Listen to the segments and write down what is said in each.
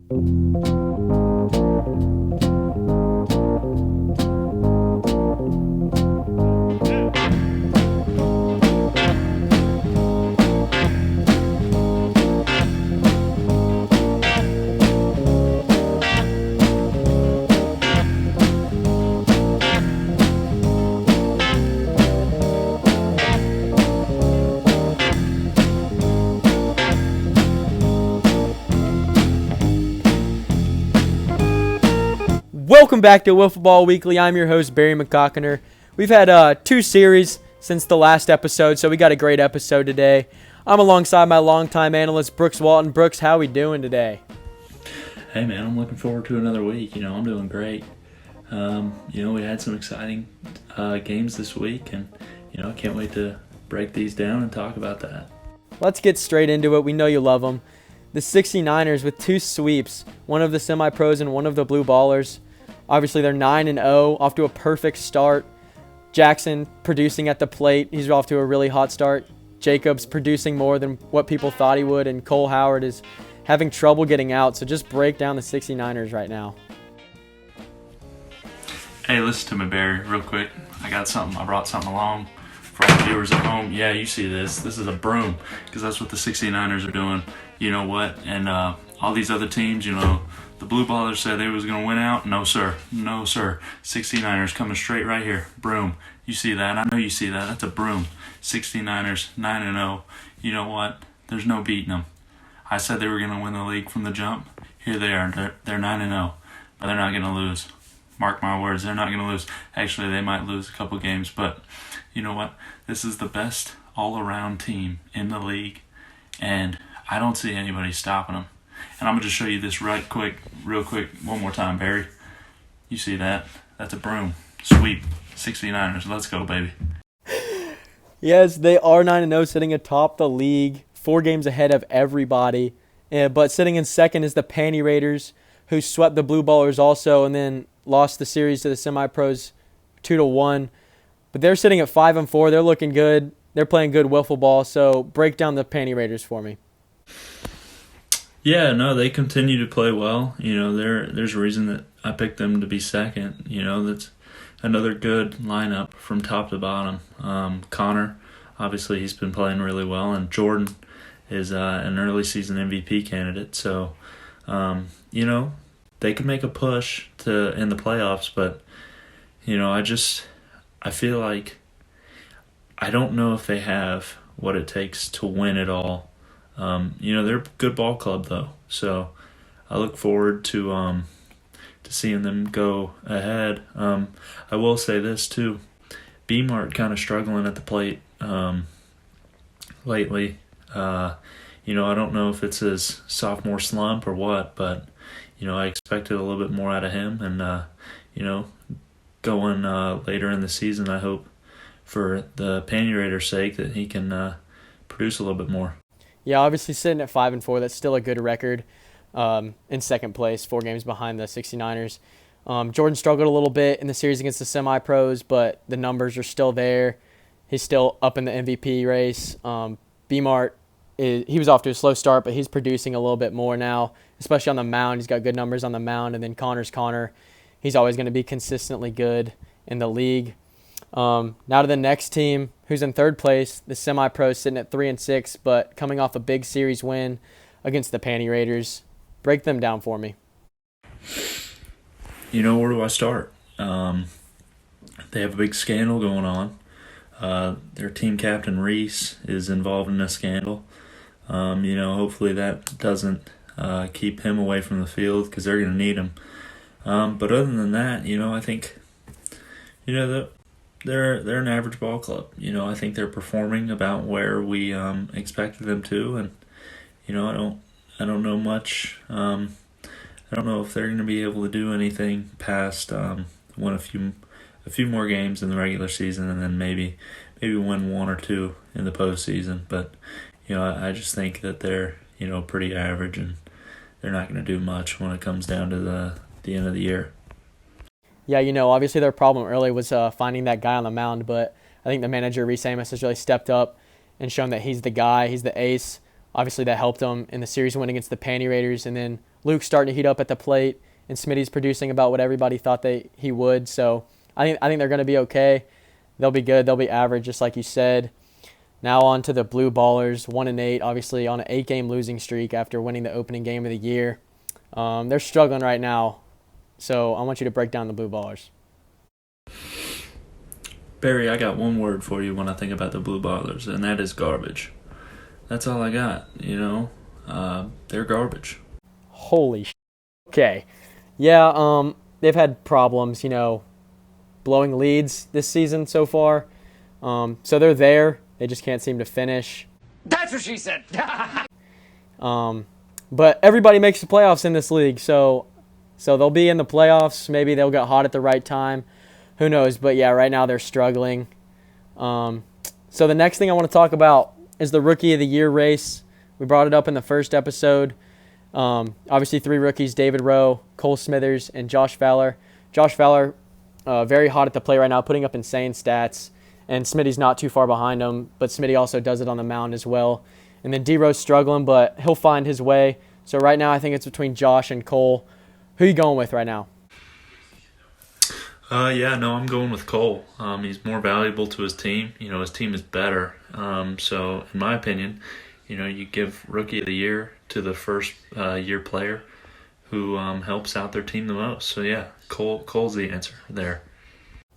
Welcome back to Wiffleball Weekly. I'm your host, Barry McCockiner. We've had two series since the last episode, so we got a great episode today. I'm alongside my longtime analyst, Brooks Walton. Brooks, how we doing today? Hey, man, I'm looking forward to another week. I'm doing great. We had some exciting games this week, and, I can't wait to break these down and talk about that. Let's get straight into it. We know you love them. The 69ers with two sweeps, one of the semi-pros and one of the blue ballers. Obviously, they're 9-0, off to a perfect start. Jackson producing at the plate. He's off to a really hot start. Jacobs producing more than what people thought he would, and Cole Howard is having trouble getting out. So just break down the 69ers right now. Hey, listen to me, Barry, real quick. I brought something along for all the viewers at home. Yeah, you see this. This is a broom, because that's what the 69ers are doing. You know what? And all these other teams, the blue ballers said they was going to win out. No, sir. No, sir. 69ers coming straight right here. Broom. You see that? I know you see that. That's a broom. 69ers, 9-0. You know what? There's no beating them. I said they were going to win the league from the jump. Here they are. They're 9-0. But they're not going to lose. Mark my words. They're not going to lose. Actually, they might lose a couple games. But you know what? This is the best all-around team in the league. And I don't see anybody stopping them. And I'm going to just show you this real quick, one more time, Barry. You see that? That's a broom. Sweep. 69ers. Let's go, baby. Yes, they are 9-0, sitting atop the league, 4 games ahead of everybody. But sitting in second is the Panty Raiders, who swept the Blue Ballers also and then lost the series to the Semi-Pros 2-1. But they're sitting at 5-4. They're looking good. They're playing good wiffle ball. So break down the Panty Raiders for me. Yeah, no, they continue to play well. There's a reason that I picked them to be second. That's another good lineup from top to bottom. Connor, obviously, he's been playing really well, and Jordan is an early season MVP candidate. So, they could make a push in the playoffs, but I feel like I don't know if they have what it takes to win it all. They're a good ball club, though, so I look forward to seeing them go ahead. I will say this, too. B-Mart kind of struggling at the plate lately. I don't know if it's his sophomore slump or what, but, I expected a little bit more out of him. And, going later in the season, I hope for the Panty Raiders' sake that he can produce a little bit more. Yeah, obviously sitting at 5-4, that's still a good record in second place, 4 games behind the 69ers. Jordan struggled a little bit in the series against the semi-pros, but the numbers are still there. He's still up in the MVP race. B-Mart, he was off to a slow start, but he's producing a little bit more now, especially on the mound. He's got good numbers on the mound, and then Connor's Connor. He's always going to be consistently good in the league. Now to the next team, who's in third place, the semi-pros sitting at 3-6, but coming off a big series win against the Panty Raiders. Break them down for me. Where do I start? They have a big scandal going on. Their team captain, Reese, is involved in a scandal. Hopefully that doesn't keep him away from the field because they're going to need him. But other than that, I think, they're an average ball club. I think they're performing about where we expected them to, and I don't know much. I don't know if they're going to be able to do anything past win a few more games in the regular season, and then maybe win 1 or 2 in the postseason. But I just think that they're pretty average, and they're not going to do much when it comes down to the end of the year. Yeah, obviously their problem early was finding that guy on the mound, but I think the manager, Reese has really stepped up and shown that he's the guy, he's the ace. Obviously that helped them in the series win against the Panty Raiders, and then Luke's starting to heat up at the plate, and Smitty's producing about what everybody thought he would. So I think they're going to be okay. They'll be good. They'll be average, just like you said. Now on to the Blue Ballers, 1-8, obviously on an 8-game losing streak after winning the opening game of the year. They're struggling right now, so I want you to break down the Blue Ballers. Barry, I got one word for you when I think about the Blue Ballers, and that is garbage. That's all I got, they're garbage. Holy shit. Okay. Yeah, they've had problems, blowing leads this season so far. So they're there. They just can't seem to finish. That's what she said. But everybody makes the playoffs in this league, so they'll be in the playoffs. Maybe they'll get hot at the right time. Who knows? But yeah, right now they're struggling. So the next thing I want to talk about is the Rookie of the Year race. We brought it up in the first episode. Obviously 3 rookies, David Rowe, Cole Smithers, and Josh Fowler. Josh Fowler, very hot at the plate right now, putting up insane stats. And Smitty's not too far behind him, but Smitty also does it on the mound as well. And then D-Rowe's struggling, but he'll find his way. So right now I think it's between Josh and Cole. Who are you going with right now? I'm going with Cole. He's more valuable to his team. His team is better. So in my opinion, you give Rookie of the Year to the first year player who helps out their team the most. So yeah, Cole's the answer there.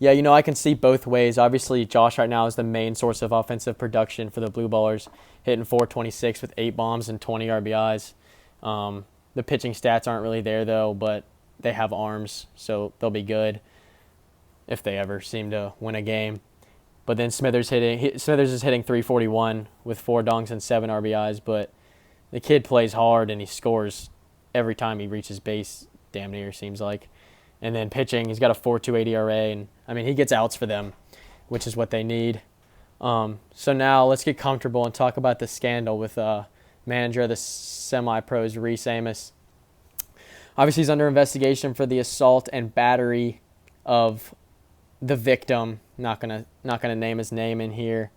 Yeah, I can see both ways. Obviously, Josh right now is the main source of offensive production for the Blue Ballers, hitting .426 with 8 bombs and 20 RBIs. The pitching stats aren't really there, though, but they have arms, so they'll be good if they ever seem to win a game. But then Smithers is hitting .341 with 4 dongs and 7 RBIs, but the kid plays hard and he scores every time he reaches base, damn near, seems like. And then pitching, he's got a 4.28 ERA, and he gets outs for them, which is what they need. So now let's get comfortable and talk about the scandal with manager of the semi-pros, Reese. Obviously, he's under investigation for the assault and battery of the victim. Not gonna name his name in here,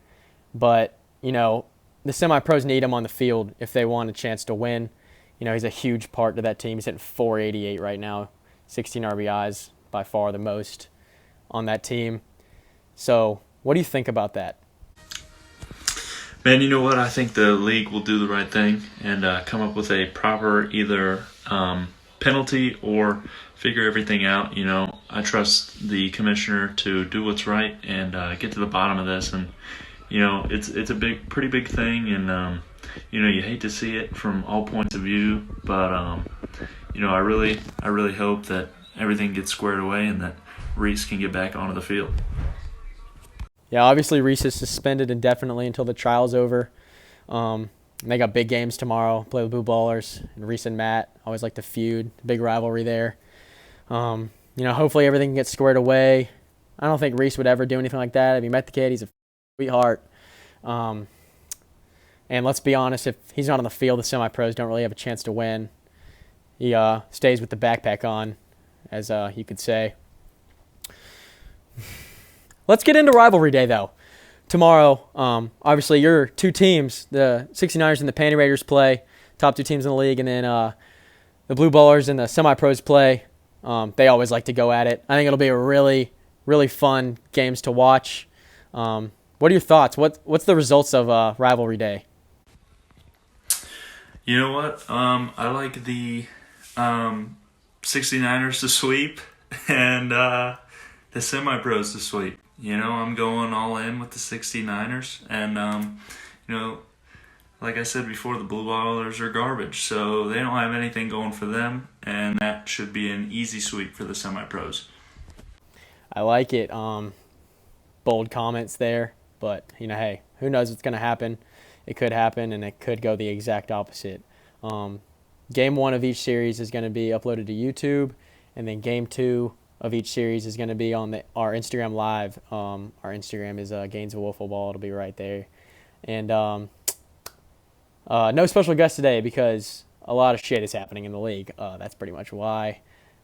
but the semi-pros need him on the field if they want a chance to win. He's a huge part to that team. He's hitting .488 right now. 16 RBIs, by far the most on that team. So what do you think about that? Man, you know what? I think the league will do the right thing and come up with a proper either penalty or figure everything out. I trust the commissioner to do what's right and get to the bottom of this. And, it's a pretty big thing. And, you hate to see it from all points of view, but I really hope that everything gets squared away and that Reese can get back onto the field. Yeah, obviously Reese is suspended indefinitely until the trial's over. They got big games tomorrow, play with Blue Ballers, and Reese and Matt always like to feud, big rivalry there. Hopefully everything gets squared away. I don't think Reese would ever do anything like that. If you met the kid, he's a sweetheart. And let's be honest, if he's not on the field, the semi-pros don't really have a chance to win. He stays with the backpack on, as you could say. Let's get into rivalry day, though. Tomorrow, obviously, your 2 teams, the 69ers and the Panty Raiders play, top 2 teams in the league, and then the Blue Ballers and the semi-pros play. They always like to go at it. I think it'll be a really, really fun games to watch. What are your thoughts? What's the results of rivalry day? You know what? I like the 69ers to sweep and the semi-pros to sweep. I'm going all in with the 69ers. And, like I said before, the Blue Ballers are garbage. So they don't have anything going for them. And that should be an easy sweep for the semi-pros. I like it. Bold comments there. But, hey, who knows what's going to happen. It could happen, and it could go the exact opposite. Game 1 of each series is going to be uploaded to YouTube, and then Game 2 of each series is going to be on our Instagram Live. Our Instagram is Gainesville Wiffleball. It'll be right there. And no special guest today because a lot of shit is happening in the league. That's pretty much why.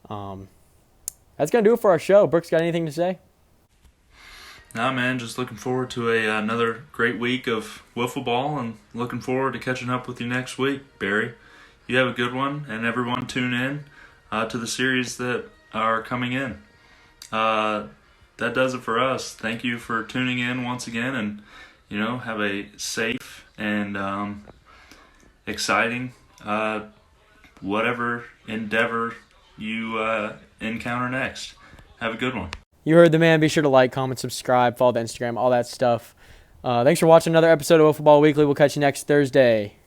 That's going to do it for our show. Brooks, got anything to say? Nah, man, just looking forward to another great week of wiffle ball and looking forward to catching up with you next week, Barry. you have a good one, and everyone tune in to the series that are coming in. That does it for us. Thank you for tuning in once again, and have a safe and exciting whatever endeavor you encounter next. Have a good one. You heard the man. Be sure to like, comment, subscribe, follow the Instagram, all that stuff. Thanks for watching another episode of Wiffleball Weekly. We'll catch you next Thursday.